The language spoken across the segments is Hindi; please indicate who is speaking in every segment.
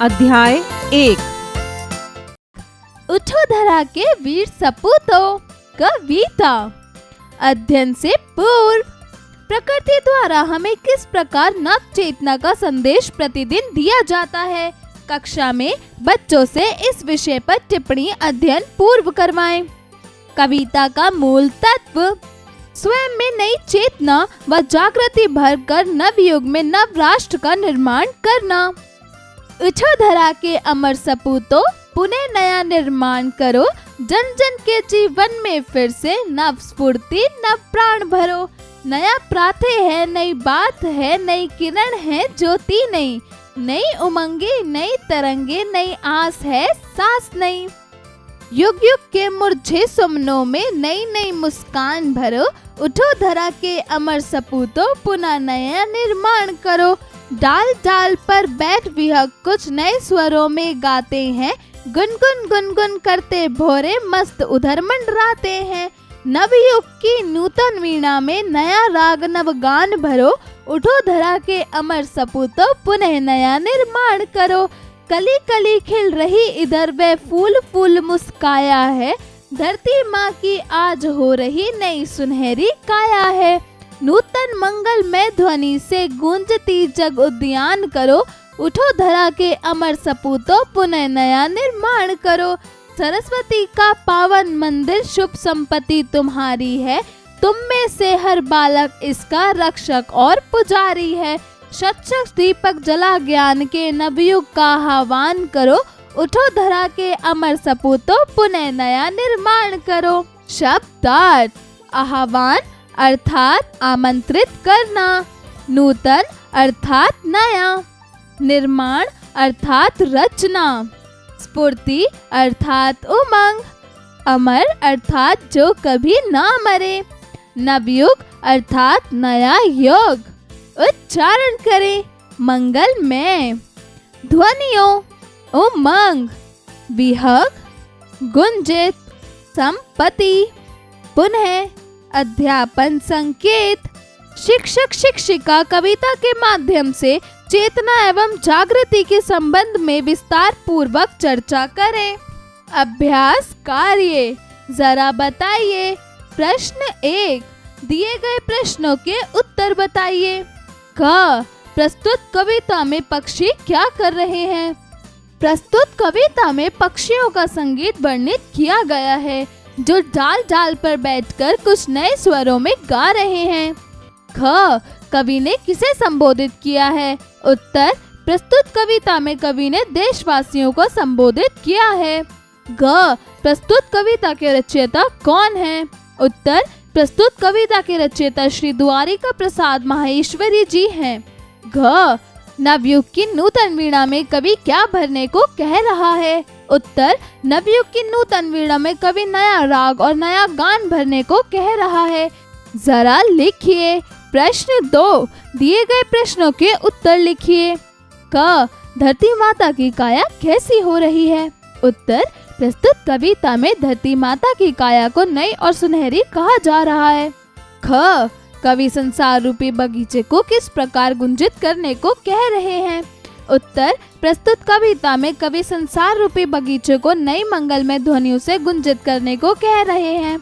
Speaker 1: अध्याय 1।
Speaker 2: उठो धरा के वीर सपूतों, कविता। अध्ययन से पूर्व प्रकृति द्वारा हमें किस प्रकार नव चेतना का संदेश प्रतिदिन दिया जाता है, कक्षा में बच्चों से इस विषय पर टिप्पणी अध्ययन पूर्व करवाएं। कविता का मूल तत्व स्वयं में नई चेतना व जागृति भरकर नव युग में नव राष्ट्र का निर्माण करना। उठो धरा के अमर सपूतों, पुनः नया निर्माण करो, जन जन के जीवन में फिर से नव स्फूर्ति नव प्राण भरो। नया प्रातः है, नई बात है, नई किरण है, ज्योति नई, नई उमंगे, नई तरंगे, नई आस है, सांस नई। युग युग के मुरझे सुमनों में नई नई मुस्कान भरो। उठो धरा के अमर सपूतों, पुनः नया निर्माण करो। डाल डाल पर बैठ विहग कुछ नए स्वरों में गाते हैं, गुनगुन गुनगुन करते भोरे मस्त उधर मंडराते हैं। नवयुग की नूतन वीणा में नया राग नव गान भरो। उठो धरा के अमर सपूतों, पुनः नया निर्माण करो। कली कली खिल रही इधर वे फूल फूल मुस्काया है, धरती माँ की आज हो रही नई सुनहरी काया है। नूतन मंगल में ध्वनि से गूंजती जग उद्यान करो। उठो धरा के अमर सपूतों, पुनः नया निर्माण करो। सरस्वती का पावन मंदिर शुभ संपत्ति तुम्हारी है, तुम में से हर बालक इसका रक्षक और पुजारी है। शत दीपक जला ज्ञान के नवयुग का आह्वान करो। उठो धरा के अमर सपूतों, पुनः नया निर्माण करो। शब्दार्थ आह्वान अर्थात आमंत्रित करना, नूतन अर्थात नया, निर्माण अर्थात रचना, स्फूर्ति अर्थात उमंग, अमर अर्थात जो कभी ना मरे, नवयुग अर्थात नया युग। उच्चारण करें। मंगल में ध्वनियों उमंग, विहग, गुंजित, संपत्ति, पुनः अध्यापन संकेत। शिक्षक शिक्षिका कविता के माध्यम से चेतना एवं जागृति के संबंध में विस्तार पूर्वक चर्चा करें। अभ्यास कार्य, जरा बताइए। प्रश्न 1, दिए गए प्रश्नों के उत्तर बताइए। क, प्रस्तुत कविता में पक्षी क्या कर रहे हैं? प्रस्तुत कविता में पक्षियों का संगीत वर्णित किया गया है, जो डाल डाल पर बैठकर कुछ नए स्वरों में गा रहे हैं। ख, कवि ने किसे संबोधित किया है? उत्तर, प्रस्तुत कविता में कवि ने देशवासियों को संबोधित किया है। ग, प्रस्तुत कविता के रचयिता कौन है? उत्तर, प्रस्तुत कविता के रचयिता श्री द्वारिका प्रसाद माहेश्वरी जी हैं। घ, नवयुग की नूतन वीणा में कवि क्या भरने को कह रहा है? उत्तर, नवयुग की नूतन वीणा में कवि नया राग और नया गान भरने को कह रहा है। जरा लिखिए। प्रश्न 2, दिए गए प्रश्नों के उत्तर लिखिए। क, धरती माता की काया कैसी हो रही है? उत्तर, प्रस्तुत कविता में धरती माता की काया को नई और सुनहरी कहा जा रहा है। ख, कवि संसार रूपी बगीचे को किस प्रकार गुंजित करने को कह रहे हैं? उत्तर, प्रस्तुत कविता में कवि संसार रूपी बगीचे को नई मंगलमय ध्वनियों से गुंजित करने को कह रहे हैं।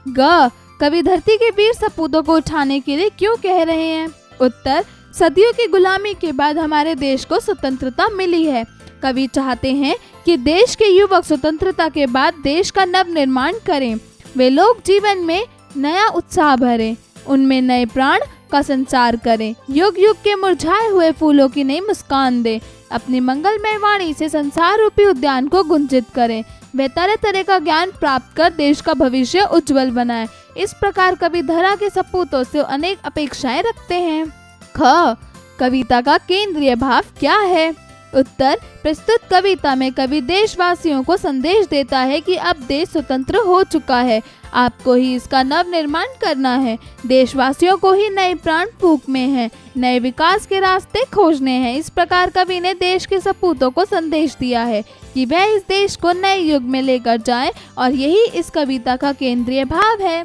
Speaker 2: ग, कवि धरती के वीर सपूतों को उठाने के लिए क्यों कह रहे हैं? उत्तर, सदियों की गुलामी के बाद हमारे देश को स्वतंत्रता मिली है। कवि चाहते हैं कि देश के युवक स्वतंत्रता के बाद देश का नव निर्माण करें। वे लोग जीवन में नया उत्साह भरें, उनमें नए प्राण का संचार करें, युग युग के मुरझाए हुए फूलों की नई मुस्कान दें, अपनी मंगलमय वाणी से संसार रूपी उद्यान को गुंजित करें। वे तरह तरह का ज्ञान प्राप्त कर देश का भविष्य उज्जवल बनाएं। इस प्रकार कवि धरा के सपूतों से अनेक अपेक्षाएं रखते हैं। ख, कविता का केंद्रीय भाव क्या है? उत्तर, प्रस्तुत कविता में कवि देशवासियों को संदेश देता है कि अब देश स्वतंत्र हो चुका है, आपको ही इसका नव निर्माण करना है। देशवासियों को ही नए प्राण फूंक में हैं, नए विकास के रास्ते खोजने हैं। इस प्रकार कवि ने देश के सपूतों को संदेश दिया है कि वह इस देश को नए युग में लेकर जाएं, और यही इस कविता का केंद्रीय भाव है।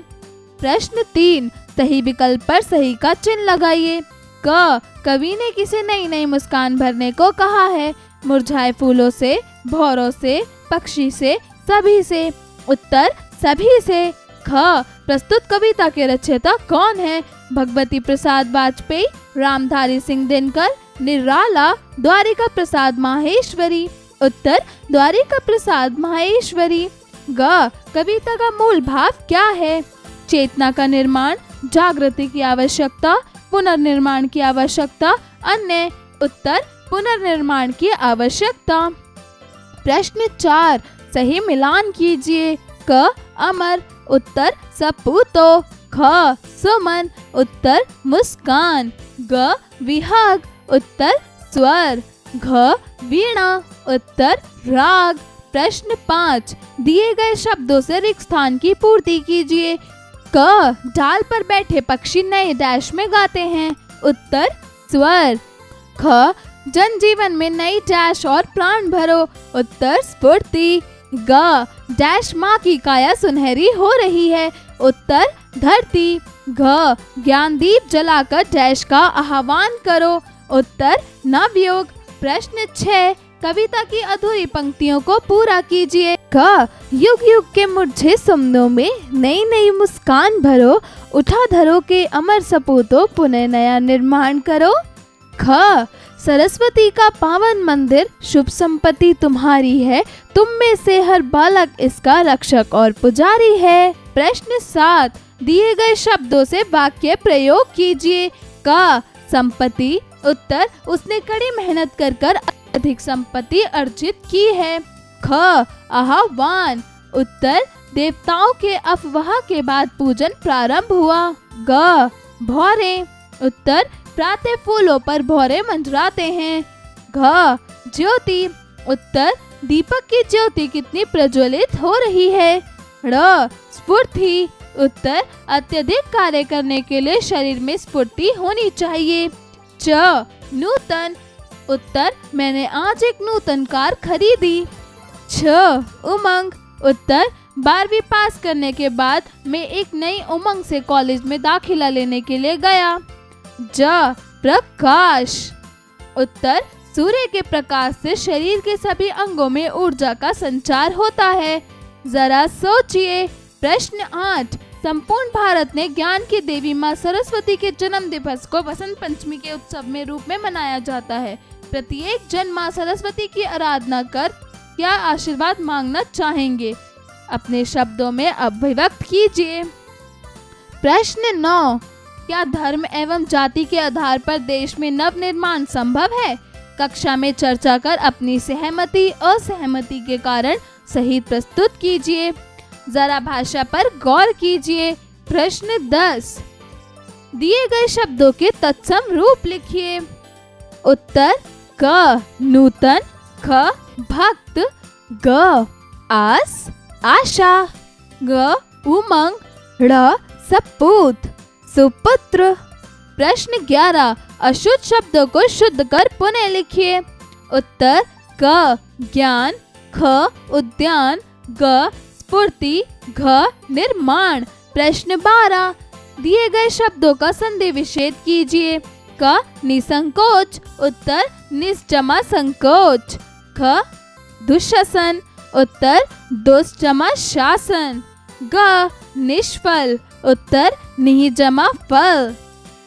Speaker 2: प्रश्न 3, सही विकल्प पर सही का चिन्ह लगाइए। क, कवि ने किसे नई नई मुस्कान भरने को कहा है? मुरझाए फूलों से, भौरों से, पक्षी से, सभी से। उत्तर सभी से। ख प्रस्तुत कविता के रचयिता कौन है? भगवती प्रसाद वाजपेयी, रामधारी सिंह दिनकर, निराला, द्वारिका प्रसाद माहेश्वरी। उत्तर द्वारिका प्रसाद माहेश्वरी। ग कविता का मूल भाव क्या है? चेतना का निर्माण, जागृति की आवश्यकता, पुनर्निर्माण की आवश्यकता, अन्य। उत्तर पुनर्निर्माण की आवश्यकता। प्रश्न 4 सही मिलान कीजिए। क अमर, उत्तर सपूतो। ख सुमन, उत्तर मुस्कान। ग विहग, उत्तर स्वर। घ वीणा, उत्तर राग। प्रश्न 5 दिए गए शब्दों से रिक्त स्थान की पूर्ति कीजिए। क डाल पर बैठे पक्षी नए डैश में गाते हैं। उत्तर स्वर। ख जनजीवन में नई डैश और प्राण भरो। उत्तर स्फूर्ति। ग डैश माँ की काया सुनहरी हो रही है। उत्तर धरती। घ ज्ञानदीप जलाकर डैश का आह्वान करो। उत्तर नवयुग। प्रश्न 6 कविता की अधूरी पंक्तियों को पूरा कीजिए। क युग युग के मुरझे सुमनों में नई नई मुस्कान भरो, उठा धरो के अमर सपूतों पुनः नया निर्माण करो। ख सरस्वती का पावन मंदिर, शुभ संपत्ति तुम्हारी है, तुम में से हर बालक इसका रक्षक और पुजारी है। प्रश्न 7 दिए गए शब्दों से वाक्य प्रयोग कीजिए। क संपत्ति, उत्तर उसने कड़ी मेहनत कर अधिक संपत्ति अर्जित की है। ख आह्वान, उत्तर देवताओं के अफवाह के बाद पूजन प्रारंभ हुआ। ग भौरे, उत्तर प्रातः फूलों पर भौरे मंडराते हैं। घ ज्योति, उत्तर दीपक की ज्योति कितनी प्रज्वलित हो रही है। ड़ स्फूर्ति, उत्तर अत्यधिक कार्य करने के लिए शरीर में स्फूर्ति होनी चाहिए। च नूतन, उत्तर मैंने आज एक नूतन कार खरीदी। छ उमंग, उत्तर 12वीं पास करने के बाद मैं एक नई उमंग से कॉलेज में दाखिला लेने के लिए गया। ज प्रकाश, उत्तर सूर्य के प्रकाश से शरीर के सभी अंगों में ऊर्जा का संचार होता है। जरा सोचिए। प्रश्न 8 संपूर्ण भारत ने ज्ञान की देवी माँ सरस्वती के जन्म दिवस को बसंत पंचमी के उत्सव में रूप में मनाया जाता है। प्रत्येक जन माँ सरस्वती की आराधना कर क्या आशीर्वाद मांगना चाहेंगे? अपने शब्दों में अभिव्यक्त कीजिए। प्रश्न 9 क्या धर्म एवं जाति के आधार पर देश में नव निर्माण संभव है? कक्षा में चर्चा कर अपनी सहमति असहमति के कारण सही प्रस्तुत कीजिए। जरा भाषा पर गौर कीजिए। प्रश्न 10 दिए गए शब्दों के तत्सम रूप लिखिए। उत्तर क नूतन, ख भक्त, ग आस आशा, ग उमंग, ड़ सपूत सुपुत्र। प्रश्न 11 अशुद्ध शब्दों को शुद्ध कर पुनः लिखिए। उत्तर क ज्ञान, ख उद्यान, ग स्फूर्ति, घ निर्माण। प्रश्न 12 दिए गए शब्दों का संधि विच्छेद कीजिए। क निसंकोच, उत्तर निश्चमा संकोच। ख दुशासन, उत्तर दुष्टमा शासन। ग निष्फल, उत्तर निजमा फल।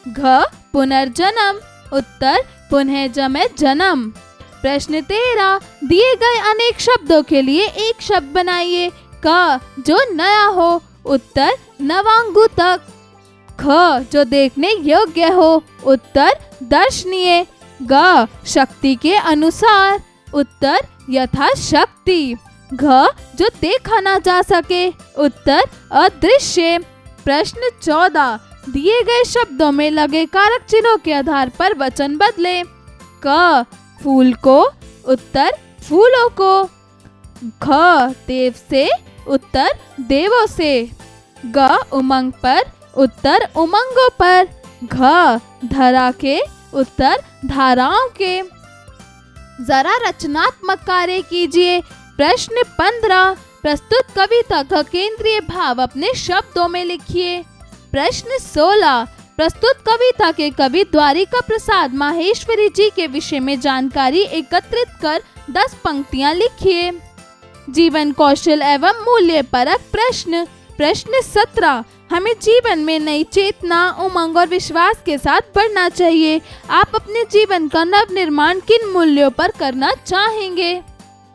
Speaker 2: घ पुनर्जन्म, उत्तर पुनः जमे जन्म। प्रश्न 13 दिए गए अनेक शब्दों के लिए एक शब्द बनाइए। क जो नया हो, उत्तर नवांगु तक। ख जो देखने योग्य हो, उत्तर दर्शनीय। ग शक्ति के अनुसार, उत्तर यथाशक्ति। घ जो देखा ना जा सके, उत्तर अदृश्य। प्रश्न 14 दिए गए शब्दों में लगे कारक चिन्हों के आधार पर वचन बदले। क फूल को, उत्तर फूलों को। ख देव से, उत्तर देवों से। ग उमंग पर, उत्तर उमंगों पर। घ धरा के, उत्तर धाराओं के। जरा रचनात्मक कार्य कीजिए। प्रश्न 15 प्रस्तुत कविता का केंद्रीय भाव अपने शब्दों में लिखिए। प्रश्न 16 प्रस्तुत कविता के कवि द्वारिका प्रसाद माहेश्वरी जी के विषय में जानकारी एकत्रित कर 10 पंक्तियां लिखिए। जीवन कौशल एवं मूल्य परक प्रश्न। प्रश्न 17। हमें जीवन में नई चेतना, उमंग और विश्वास के साथ बढ़ना चाहिए। आप अपने जीवन का नव निर्माण किन मूल्यों पर करना चाहेंगे?